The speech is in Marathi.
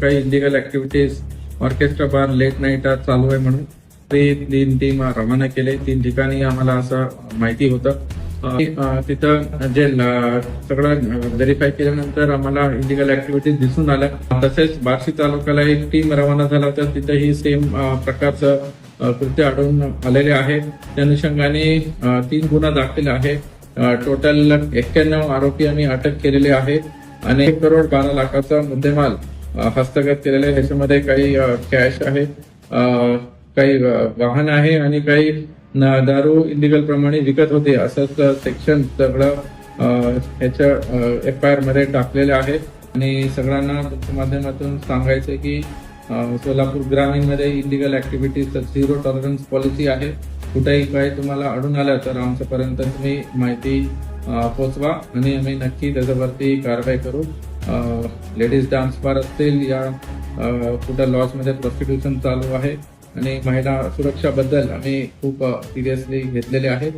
काही इलिगल ऍक्टिव्हिटीज ऑर्केस्ट्रा बार लेट नाईट चालू आहे म्हणून ते 3 टीम रवाना केले. 3 ठिकाणी आम्हाला असं माहिती होतं. तिथं जे सगळं व्हेरीफाय केल्यानंतर आम्हाला इलिगल ऍक्टिव्हिटीज दिसून आल्या. तसेच बार्शी तालुक्याला एक टीम रवाना झाला होता, तिथंही सेम प्रकारचं कृत्य आढळून आलेले आहे. त्या अनुषंगाने 3 गुन्हा दाखल आहे. टोटल 91 आरोपी आम्ही अटक केलेले आहे आणि 1 करोड 12 लाखाचा मुद्देमाल हस्तगत केलेला आहे. ह्याच्यामध्ये काही कॅश आहे, काही वाहन आहे आणि काही दारू इलिगल प्रमाणे विकत होते असंच सेक्शन सगळं ह्याच्या FIR मध्ये टाकलेलं आहे. आणि सगळ्यांना तुमच्या माध्यमातून सांगायचं की सोलापूर ग्रामीणमध्ये इलिगल ऍक्टिव्हिटीज 0 टॉलरन्स पॉलिसी आहे. कुठेही काही तुम्हाला अडून आलं तर आमच्यापर्यंत तुम्ही माहिती पोचवा आणि आम्ही नक्की त्याच्यावरती कारवाई करू. लेडीज डान्स बार असतील या कुठं लॉजमध्ये प्रॉस्टिट्यूशन चालू आहे आणि महिला सुरक्षाबद्दल आम्ही खूप सिरियसली घेतलेले आहे.